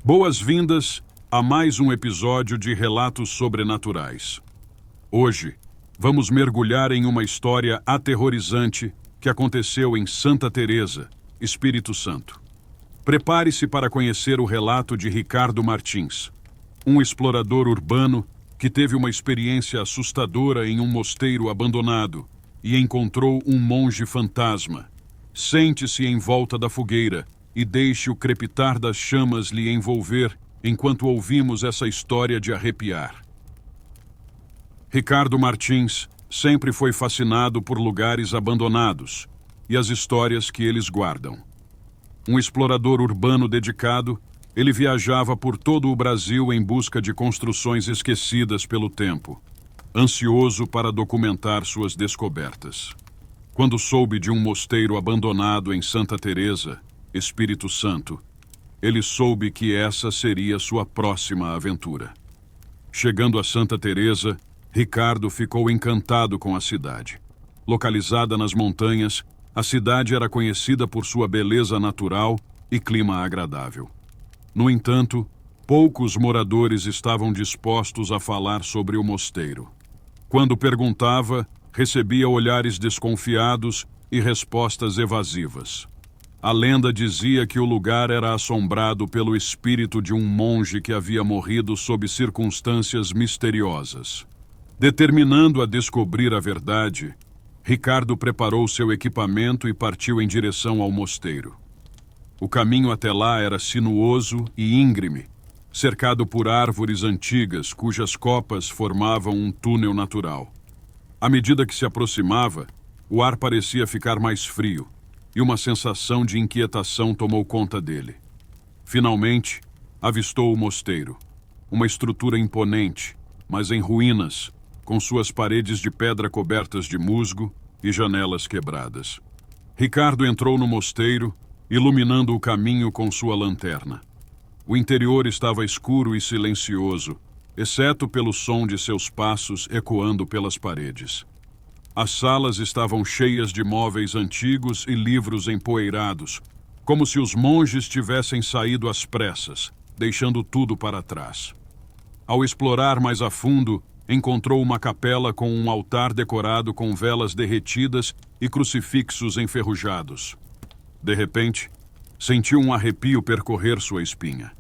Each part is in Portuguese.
Boas-vindas a mais um episódio de Relatos Sobrenaturais. Hoje, vamos mergulhar em uma história aterrorizante que aconteceu em Santa Teresa, Espírito Santo. Prepare-se para conhecer o relato de Ricardo Martins, um explorador urbano que teve uma experiência assustadora em um mosteiro abandonado e encontrou um monge fantasma. Sente-se em volta da fogueira e deixe o crepitar das chamas lhe envolver enquanto ouvimos essa história de arrepiar. Ricardo Martins sempre foi fascinado por lugares abandonados e as histórias que eles guardam. Um explorador urbano dedicado, ele viajava por todo o Brasil em busca de construções esquecidas pelo tempo, ansioso para documentar suas descobertas. Quando soube de um mosteiro abandonado em Santa Teresa, Espírito Santo, ele soube que essa seria sua próxima aventura. Chegando a Santa Teresa, Ricardo ficou encantado com a cidade. Localizada nas montanhas, a cidade era conhecida por sua beleza natural e clima agradável. No entanto, poucos moradores estavam dispostos a falar sobre o mosteiro. Quando perguntava, recebia olhares desconfiados e respostas evasivas. A lenda dizia que o lugar era assombrado pelo espírito de um monge que havia morrido sob circunstâncias misteriosas. Determinando a descobrir a verdade, Ricardo preparou seu equipamento e partiu em direção ao mosteiro. O caminho até lá era sinuoso e íngreme, cercado por árvores antigas cujas copas formavam um túnel natural. À medida que se aproximava, o ar parecia ficar mais frio, e uma sensação de inquietação tomou conta dele. Finalmente, avistou o mosteiro. Uma estrutura imponente, mas em ruínas, com suas paredes de pedra cobertas de musgo e janelas quebradas. Ricardo entrou no mosteiro, iluminando o caminho com sua lanterna. O interior estava escuro e silencioso, exceto pelo som de seus passos ecoando pelas paredes. As salas estavam cheias de móveis antigos e livros empoeirados, como se os monges tivessem saído às pressas, deixando tudo para trás. Ao explorar mais a fundo, encontrou uma capela com um altar decorado com velas derretidas e crucifixos enferrujados. De repente, sentiu um arrepio percorrer sua espinha.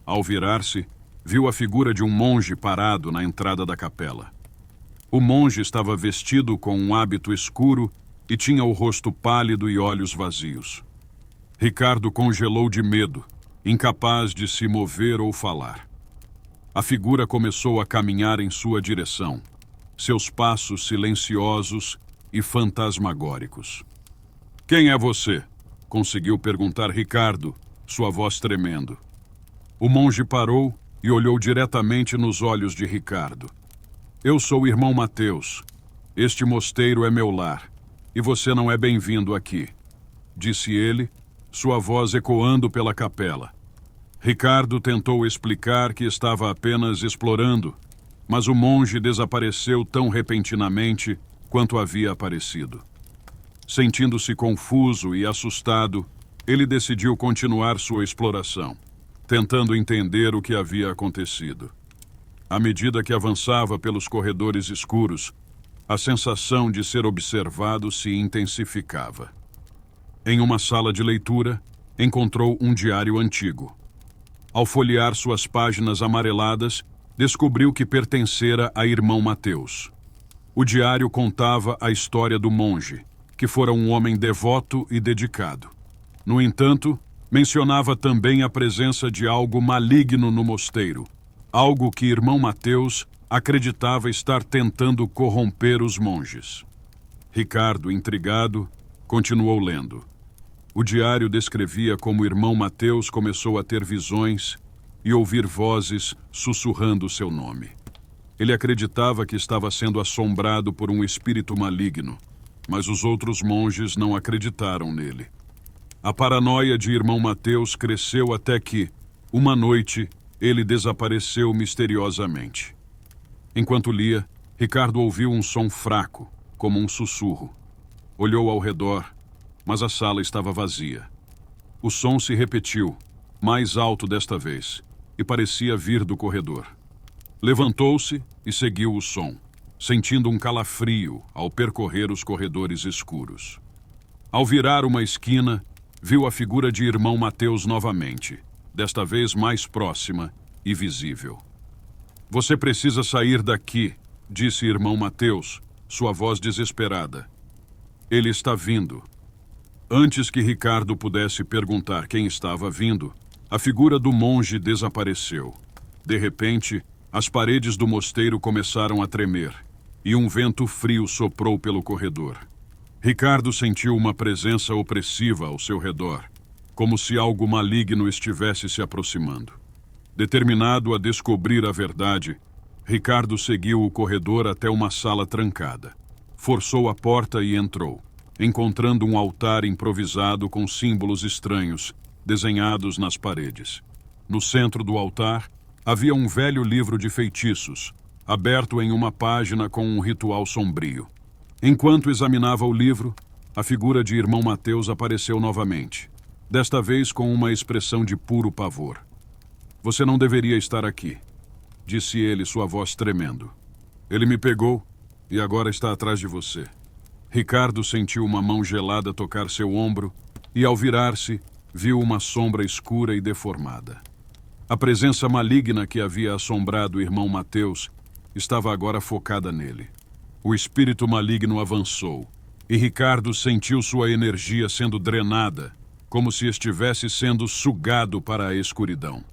Ao virar-se, viu a figura de um monge parado na entrada da capela. O monge estava vestido com um hábito escuro e tinha o rosto pálido e olhos vazios. Ricardo congelou de medo, incapaz de se mover ou falar. A figura começou a caminhar em sua direção, seus passos silenciosos e fantasmagóricos. "Quem é você?" conseguiu perguntar Ricardo, sua voz tremendo. O monge parou e olhou diretamente nos olhos de Ricardo. "Eu sou o irmão Mateus. Este mosteiro é meu lar, e você não é bem-vindo aqui", disse ele, sua voz ecoando pela capela. Ricardo tentou explicar que estava apenas explorando, mas o monge desapareceu tão repentinamente quanto havia aparecido. Sentindo-se confuso e assustado, ele decidiu continuar sua exploração, tentando entender o que havia acontecido. À medida que avançava pelos corredores escuros, a sensação de ser observado se intensificava. Em uma sala de leitura, encontrou um diário antigo. Ao folhear suas páginas amareladas, descobriu que pertencera a irmão Mateus. O diário contava a história do monge, que fora um homem devoto e dedicado. No entanto, mencionava também a presença de algo maligno no mosteiro, algo que irmão Mateus acreditava estar tentando corromper os monges. Ricardo, intrigado, continuou lendo. O diário descrevia como irmão Mateus começou a ter visões e ouvir vozes sussurrando seu nome. Ele acreditava que estava sendo assombrado por um espírito maligno, mas os outros monges não acreditaram nele. A paranoia de irmão Mateus cresceu até que, uma noite, ele desapareceu misteriosamente. Enquanto lia, Ricardo ouviu um som fraco, como um sussurro. Olhou ao redor, mas a sala estava vazia. O som se repetiu, mais alto desta vez, e parecia vir do corredor. Levantou-se e seguiu o som, sentindo um calafrio ao percorrer os corredores escuros. Ao virar uma esquina, viu a figura de irmão Mateus novamente, desta vez mais próxima e visível. "Você precisa sair daqui", disse irmão Mateus, sua voz desesperada. "Ele está vindo." Antes que Ricardo pudesse perguntar quem estava vindo, a figura do monge desapareceu. De repente, as paredes do mosteiro começaram a tremer, e um vento frio soprou pelo corredor. Ricardo sentiu uma presença opressiva ao seu redor, como se algo maligno estivesse se aproximando. Determinado a descobrir a verdade, Ricardo seguiu o corredor até uma sala trancada. Forçou a porta e entrou, encontrando um altar improvisado com símbolos estranhos, desenhados nas paredes. No centro do altar, havia um velho livro de feitiços, aberto em uma página com um ritual sombrio. Enquanto examinava o livro, a figura de irmão Mateus apareceu novamente, desta vez com uma expressão de puro pavor. "Você não deveria estar aqui", disse ele, sua voz tremendo. "Ele me pegou e agora está atrás de você." Ricardo sentiu uma mão gelada tocar seu ombro e, ao virar-se, viu uma sombra escura e deformada. A presença maligna que havia assombrado o irmão Mateus estava agora focada nele. O espírito maligno avançou, e Ricardo sentiu sua energia sendo drenada, como se estivesse sendo sugado para a escuridão.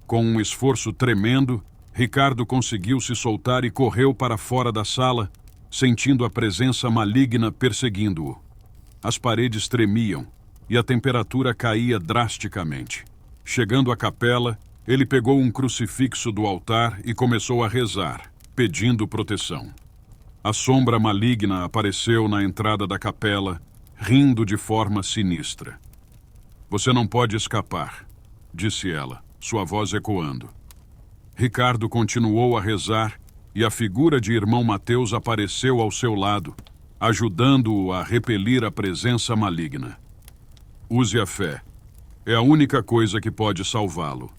Com um esforço tremendo, Ricardo conseguiu se soltar e correu para fora da sala, sentindo a presença maligna perseguindo-o. As paredes tremiam e a temperatura caía drasticamente. Chegando à capela, ele pegou um crucifixo do altar e começou a rezar, pedindo proteção. A sombra maligna apareceu na entrada da capela, rindo de forma sinistra. "Você não pode escapar", disse ela, sua voz ecoando. Ricardo continuou a rezar e a figura de irmão Mateus apareceu ao seu lado, ajudando-o a repelir a presença maligna. "Use a fé. É a única coisa que pode salvá-lo",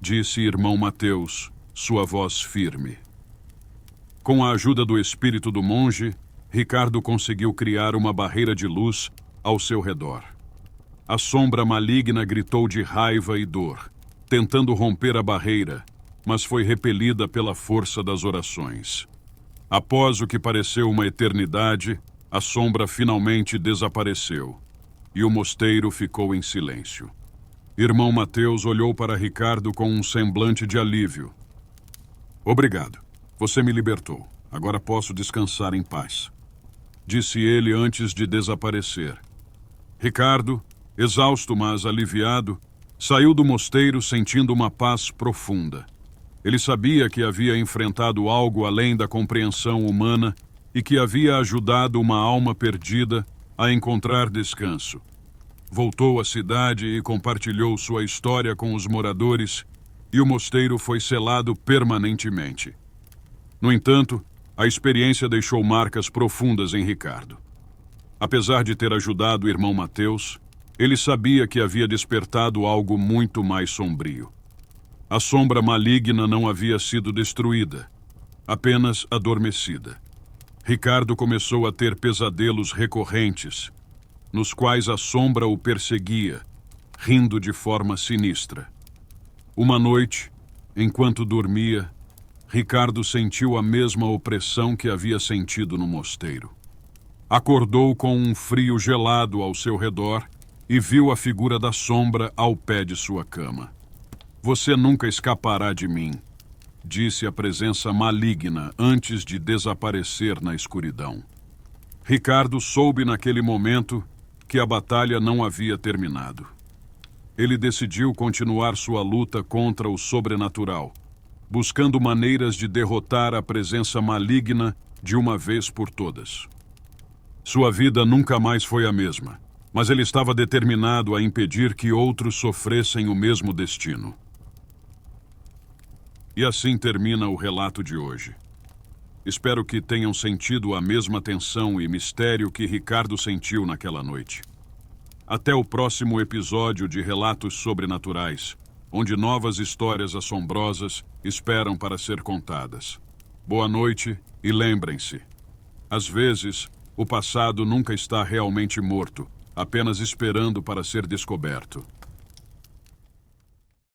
disse irmão Mateus, sua voz firme. Com a ajuda do espírito do monge, Ricardo conseguiu criar uma barreira de luz ao seu redor. A sombra maligna gritou de raiva e dor, tentando romper a barreira, mas foi repelida pela força das orações. Após o que pareceu uma eternidade, a sombra finalmente desapareceu, e o mosteiro ficou em silêncio. Irmão Mateus olhou para Ricardo com um semblante de alívio. "Obrigado. Você me libertou. Agora posso descansar em paz", disse ele antes de desaparecer. Ricardo, exausto mas aliviado, saiu do mosteiro sentindo uma paz profunda. Ele sabia que havia enfrentado algo além da compreensão humana e que havia ajudado uma alma perdida a encontrar descanso. Voltou à cidade e compartilhou sua história com os moradores, e o mosteiro foi selado permanentemente. No entanto, a experiência deixou marcas profundas em Ricardo. Apesar de ter ajudado o irmão Mateus, ele sabia que havia despertado algo muito mais sombrio. A sombra maligna não havia sido destruída, apenas adormecida. Ricardo começou a ter pesadelos recorrentes, nos quais a sombra o perseguia, rindo de forma sinistra. Uma noite, enquanto dormia, Ricardo sentiu a mesma opressão que havia sentido no mosteiro. Acordou com um frio gelado ao seu redor e viu a figura da sombra ao pé de sua cama. "Você nunca escapará de mim", disse a presença maligna antes de desaparecer na escuridão. Ricardo soube naquele momento que a batalha não havia terminado. Ele decidiu continuar sua luta contra o sobrenatural, buscando maneiras de derrotar a presença maligna de uma vez por todas. Sua vida nunca mais foi a mesma, mas ele estava determinado a impedir que outros sofressem o mesmo destino. E assim termina o relato de hoje. Espero que tenham sentido a mesma tensão e mistério que Ricardo sentiu naquela noite. Até o próximo episódio de Relatos Sobrenaturais, onde novas histórias assombrosas esperam para ser contadas. Boa noite e lembrem-se, às vezes, o passado nunca está realmente morto, apenas esperando para ser descoberto.